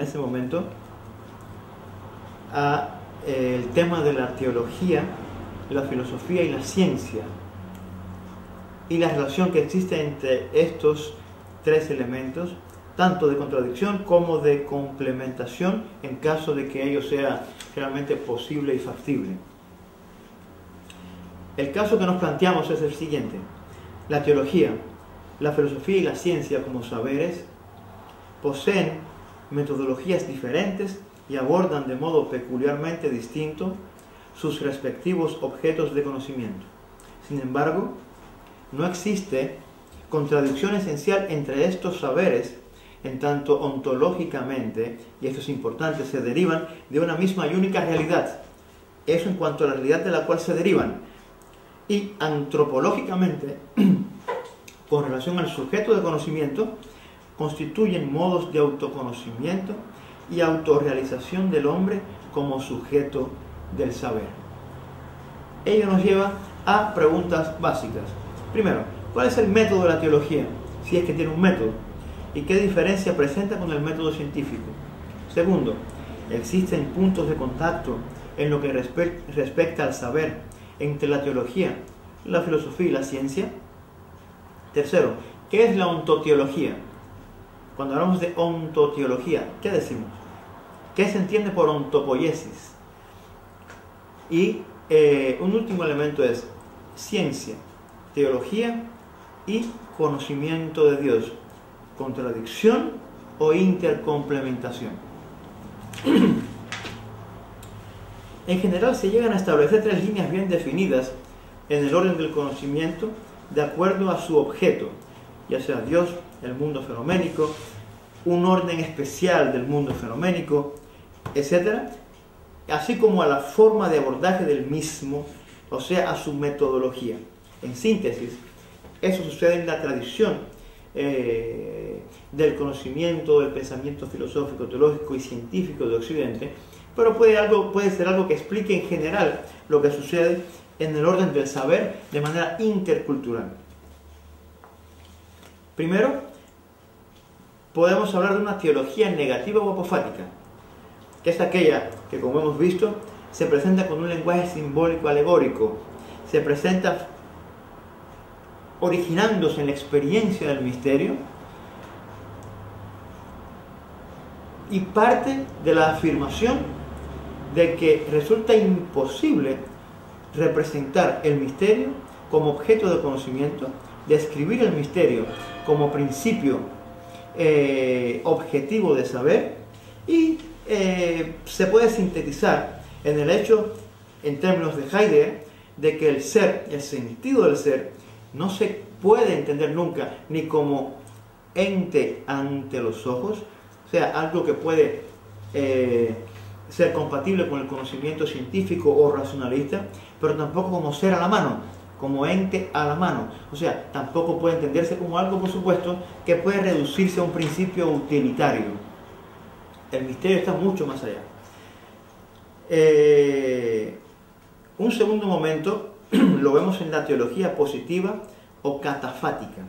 ese momento a el tema de la teología, la filosofía y la ciencia, y la relación que existe entre estos tres elementos, tanto de contradicción como de complementación, en caso de que ello sea realmente posible y factible. El caso que nos planteamos es el siguiente: la teología, la filosofía y la ciencia como saberes poseen metodologías diferentes y abordan de modo peculiarmente distinto sus respectivos objetos de conocimiento. Sin embargo, no existe contradicción esencial entre estos saberes, en tanto ontológicamente, y esto es importante, se derivan de una misma y única realidad. Eso en cuanto a la realidad de la cual se derivan. Y antropológicamente, con relación al sujeto de conocimiento, constituyen modos de autoconocimiento y autorrealización del hombre como sujeto del saber. Ello nos lleva a preguntas básicas. Primero, ¿cuál es el método de la teología? Si es que tiene un método. ¿Y qué diferencia presenta con el método científico? Segundo, ¿existen puntos de contacto en lo que respecta al saber entre la teología, la filosofía y la ciencia? Tercero, ¿qué es la ontoteología? Cuando hablamos de ontoteología, ¿qué decimos? ¿Qué se entiende por ontopoiesis? Y un último elemento es ciencia, teología y conocimiento de Dios. ¿Contradicción o intercomplementación? En general se llegan a establecer tres líneas bien definidas en el orden del conocimiento de acuerdo a su objeto, ya sea Dios, el mundo fenoménico, un orden especial del mundo fenoménico, etc., así como a la forma de abordaje del mismo, o sea, a su metodología. En síntesis, eso sucede en la tradición del conocimiento, del pensamiento filosófico, teológico y científico de Occidente, pero puede ser algo que explique en general lo que sucede en el orden del saber de manera intercultural. Primero, podemos hablar de una teología negativa o apofática, que es aquella que, como hemos visto, se presenta con un lenguaje simbólico alegórico, se presenta originándose en la experiencia del misterio y parte de la afirmación de que resulta imposible representar el misterio como objeto de conocimiento, describir el misterio como principio objetivo de saber, y se puede sintetizar en el hecho, en términos de Heidegger, de que el ser, el sentido del ser, no se puede entender nunca ni como ente ante los ojos, o sea, algo que puede ser compatible con el conocimiento científico o racionalista, pero tampoco como ser a la mano, como ente a la mano. O sea, tampoco puede entenderse como algo, por supuesto, que puede reducirse a un principio utilitario. El misterio está mucho más allá. Un segundo momento lo vemos en la teología positiva o catafática.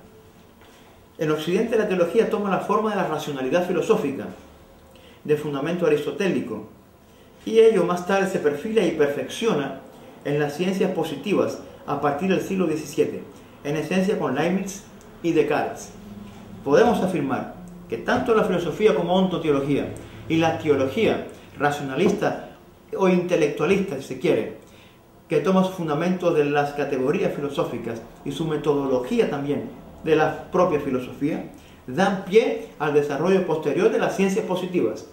En Occidente la teología toma la forma de la racionalidad filosófica, de fundamento aristotélico, y ello más tarde se perfila y perfecciona en las ciencias positivas a partir del siglo XVII, en esencia con Leibniz y Descartes. Podemos afirmar que tanto la filosofía como ontoteología y la teología racionalista o intelectualista, si se quiere, que toma su fundamento de las categorías filosóficas y su metodología también de la propia filosofía, dan pie al desarrollo posterior de las ciencias positivas.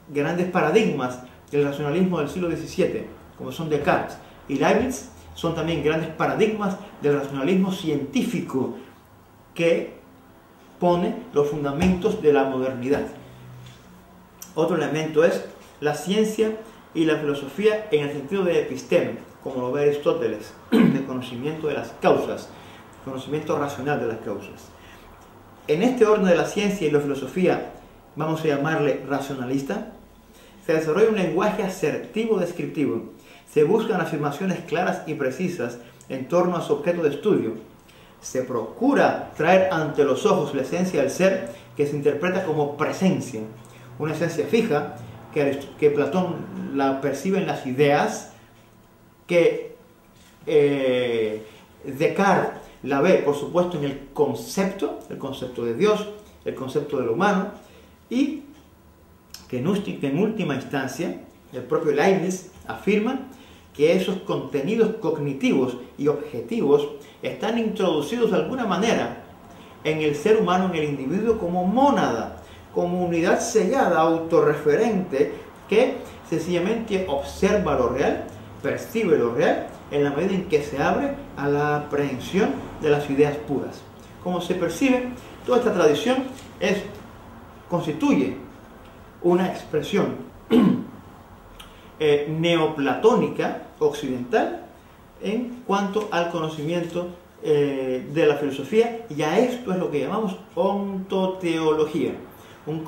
Grandes paradigmas del racionalismo del siglo XVII, como son Descartes y Leibniz, son también grandes paradigmas del racionalismo científico que pone los fundamentos de la modernidad. Otro elemento es la ciencia y la filosofía en el sentido de episteme, como lo ve Aristóteles, de conocimiento de las causas, conocimiento racional de las causas. En este orden de la ciencia y la filosofía, vamos a llamarle racionalista, se desarrolla un lenguaje asertivo descriptivo. Se buscan afirmaciones claras y precisas en torno a su objeto de estudio. Se procura traer ante los ojos la esencia del ser, que se interpreta como presencia, una esencia fija, que Platón la percibe en las ideas, que Descartes la ve, por supuesto, en el concepto de Dios, el concepto de lo humano, y que en última instancia el propio Leibniz afirma que esos contenidos cognitivos y objetivos están introducidos de alguna manera en el ser humano, en el individuo, como mónada, como unidad sellada, autorreferente, que sencillamente observa lo real, percibe lo real, en la medida en que se abre a la aprehensión de las ideas puras. Como se percibe, toda esta tradición constituye una expresión neoplatónica occidental en cuanto al conocimiento de la filosofía, y a esto es lo que llamamos ontoteología, un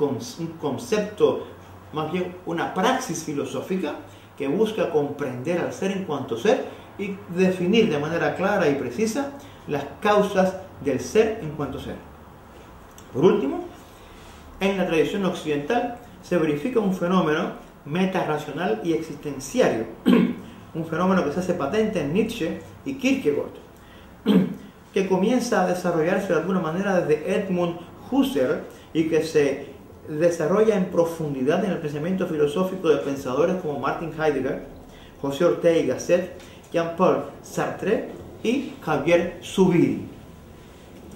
concepto, más bien una praxis filosófica que busca comprender al ser en cuanto ser y definir de manera clara y precisa las causas del ser en cuanto ser. Por último, en la tradición occidental se verifica un fenómeno metarracional y existenciario, un fenómeno que se hace patente en Nietzsche y Kierkegaard, que comienza a desarrollarse de alguna manera desde Edmund Husserl y que se desarrolla en profundidad en el pensamiento filosófico de pensadores como Martin Heidegger, José Ortega y Gasset, Jean-Paul Sartre y Javier Zubiri.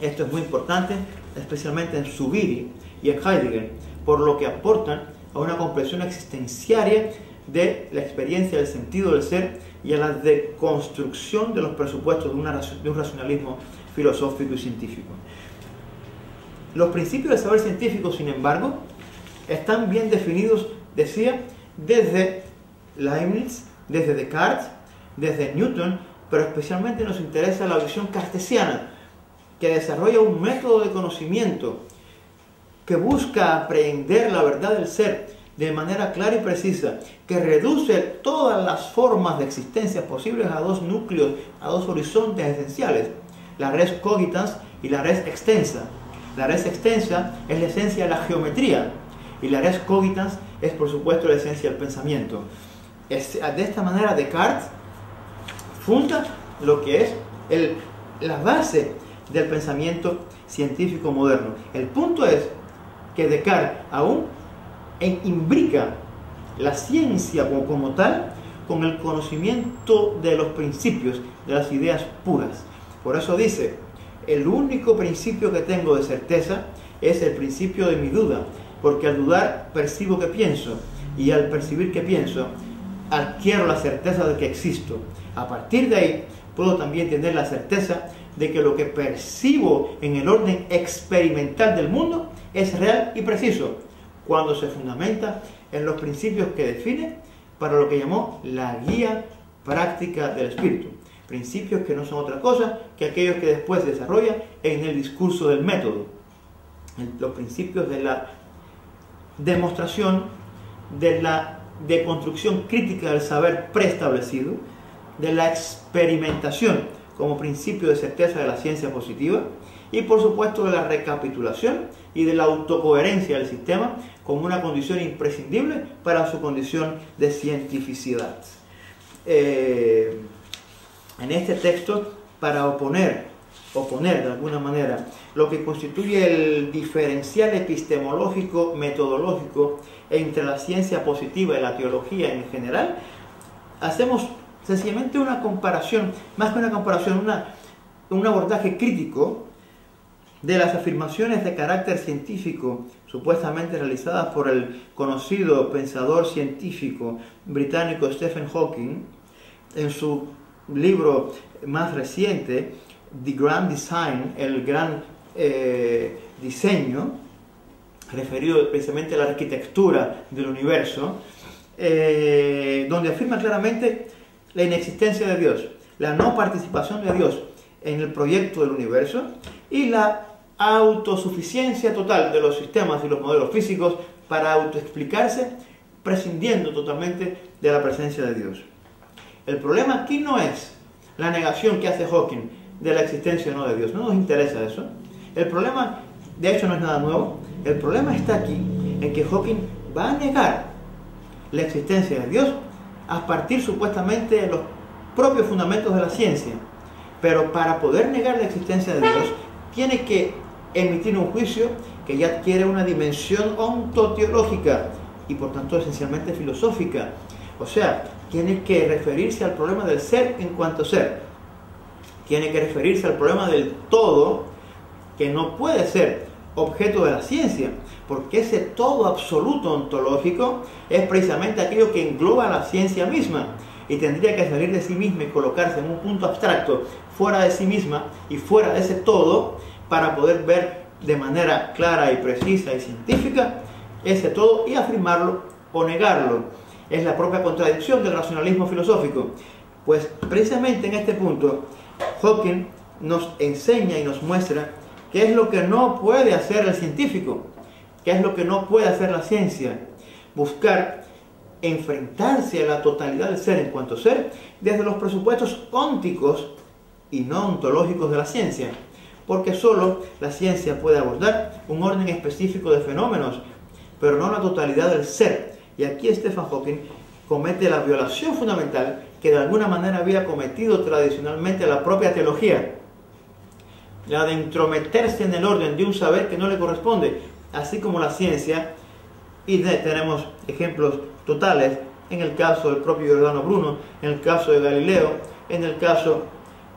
Esto es muy importante, especialmente en Zubiri y en Heidegger, por lo que aportan a una comprensión existenciaria de la experiencia del sentido del ser y a la deconstrucción de los presupuestos de un racionalismo filosófico y científico. Los principios del saber científico, sin embargo, están bien definidos, decía, desde Leibniz, desde Descartes, desde Newton, pero especialmente nos interesa la visión cartesiana, que desarrolla un método de conocimiento que busca aprehender la verdad del ser de manera clara y precisa, que reduce todas las formas de existencia posibles a dos núcleos, a dos horizontes esenciales, la res cogitans y la res extensa. La res extensa es la esencia de la geometría y la res cogitans es, por supuesto, la esencia del pensamiento. De esta manera Descartes funda lo que es la base del pensamiento científico moderno. El punto es que Descartes aún imbrica la ciencia como tal con el conocimiento de los principios, de las ideas puras. Por eso dice: el único principio que tengo de certeza es el principio de mi duda, porque al dudar percibo que pienso, y al percibir que pienso adquiero la certeza de que existo. A partir de ahí puedo también tener la certeza de que lo que percibo en el orden experimental del mundo es real y preciso, cuando se fundamenta en los principios que define para lo que llamó la guía práctica del espíritu. Principios que no son otra cosa que aquellos que después desarrolla en el discurso del método. Los principios de la demostración, de la deconstrucción crítica del saber preestablecido, de la experimentación como principio de certeza de la ciencia positiva y, por supuesto, de la recapitulación y de la autocoherencia del sistema como una condición imprescindible para su condición de cientificidad. En este texto, para oponer de alguna manera lo que constituye el diferencial epistemológico metodológico entre la ciencia positiva y la teología en general, hacemos sencillamente una comparación, más que una comparación, un abordaje crítico de las afirmaciones de carácter científico supuestamente realizadas por el conocido pensador científico británico Stephen Hawking en su libro más reciente, The Grand Design, el gran diseño, referido precisamente a la arquitectura del universo, donde afirma claramente la inexistencia de Dios, la no participación de Dios en el proyecto del universo y la autosuficiencia total de los sistemas y los modelos físicos para autoexplicarse, prescindiendo totalmente de la presencia de Dios. El problema aquí no es la negación que hace Hawking de la existencia o no de Dios, no nos interesa eso. El problema, de hecho, no es nada nuevo. El problema está aquí, en que Hawking va a negar la existencia de Dios a partir supuestamente de los propios fundamentos de la ciencia. Pero para poder negar la existencia de Dios, tiene que emitir un juicio que ya adquiere una dimensión ontoteológica y por tanto esencialmente filosófica. O sea, tiene que referirse al problema del ser en cuanto ser. Tiene que referirse al problema del todo, que no puede ser objeto de la ciencia, porque ese todo absoluto ontológico es precisamente aquello que engloba la ciencia misma y tendría que salir de sí misma y colocarse en un punto abstracto fuera de sí misma y fuera de ese todo para poder ver de manera clara y precisa y científica ese todo y afirmarlo o negarlo. Es la propia contradicción del racionalismo filosófico. Pues precisamente en este punto Hawking nos enseña y nos muestra qué es lo que no puede hacer el científico, qué es lo que no puede hacer la ciencia: buscar enfrentarse a la totalidad del ser en cuanto ser desde los presupuestos ónticos y no ontológicos de la ciencia, porque solo la ciencia puede abordar un orden específico de fenómenos, pero no la totalidad del ser. Y aquí Stephen Hawking comete la violación fundamental que de alguna manera había cometido tradicionalmente la propia teología, la de entrometerse en el orden de un saber que no le corresponde, así como la ciencia. Y tenemos ejemplos totales en el caso del propio Giordano Bruno, en el caso de Galileo, en el caso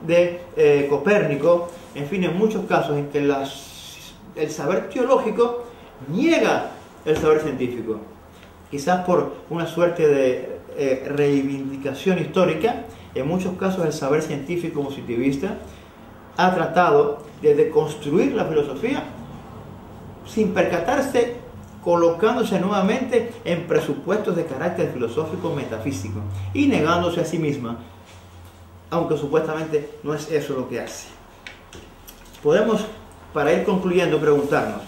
de Copérnico, en fin, en muchos casos en que el saber teológico niega el saber científico. Quizás por una suerte de reivindicación histórica, en muchos casos el saber científico positivista ha tratado de deconstruir la filosofía sin percatarse, colocándose nuevamente en presupuestos de carácter filosófico metafísico y negándose a sí misma, aunque supuestamente no es eso lo que hace. Podemos, para ir concluyendo, preguntarnos: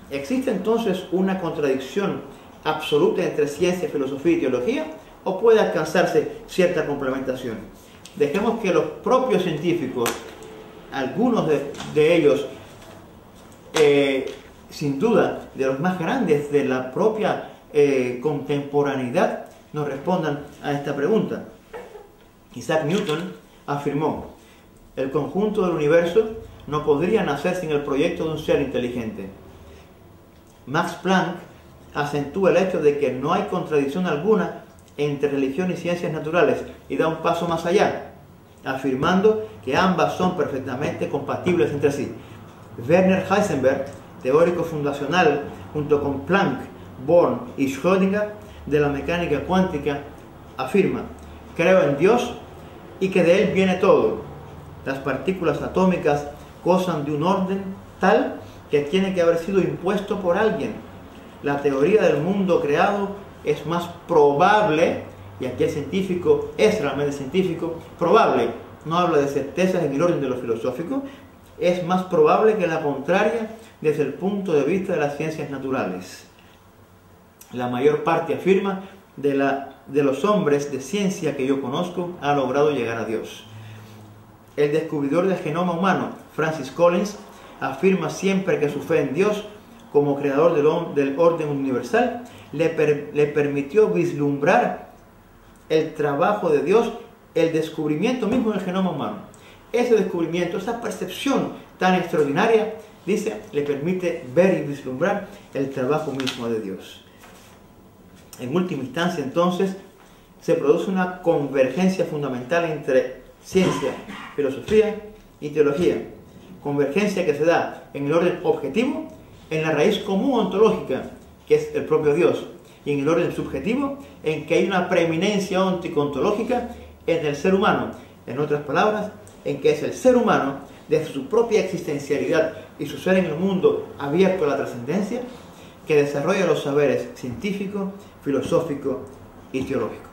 ¿existe entonces una contradicción absoluta entre ciencia, filosofía y teología, o puede alcanzarse cierta complementación? Dejemos que los propios científicos, algunos de ellos sin duda de los más grandes de la propia contemporaneidad, nos respondan a esta pregunta. Isaac Newton afirmó: el conjunto del universo no podría nacer sin el proyecto de un ser inteligente. Max Planck acentúa el hecho de que no hay contradicción alguna entre religión y ciencias naturales y da un paso más allá, afirmando que ambas son perfectamente compatibles entre sí. Werner Heisenberg, teórico fundacional junto con Planck, Born y Schrödinger de la mecánica cuántica, afirma: creo en Dios y que de Él viene todo. Las partículas atómicas gozan de un orden tal que tiene que haber sido impuesto por alguien. La teoría del mundo creado es más probable, y aquí el científico es realmente científico, probable, no habla de certezas en el orden de lo filosófico, es más probable que la contraria desde el punto de vista de las ciencias naturales. La mayor parte, afirma, de los hombres de ciencia que yo conozco ha logrado llegar a Dios. El descubridor del genoma humano, Francis Collins, afirma siempre que su fe en Dios como creador del orden universal le permitió vislumbrar el trabajo de Dios, el descubrimiento mismo del genoma humano. Ese descubrimiento, esa percepción tan extraordinaria, dice, le permite ver y vislumbrar el trabajo mismo de Dios. En última instancia, entonces, se produce una convergencia fundamental entre ciencia, filosofía y teología. Convergencia que se da en el orden objetivo, en la raíz común ontológica, que es el propio Dios, y en el orden subjetivo, en que hay una preeminencia óntico-ontológica en el ser humano. En otras palabras, en que es el ser humano, desde su propia existencialidad y su ser en el mundo abierto a la trascendencia, que desarrolla los saberes científico, filosófico y teológico.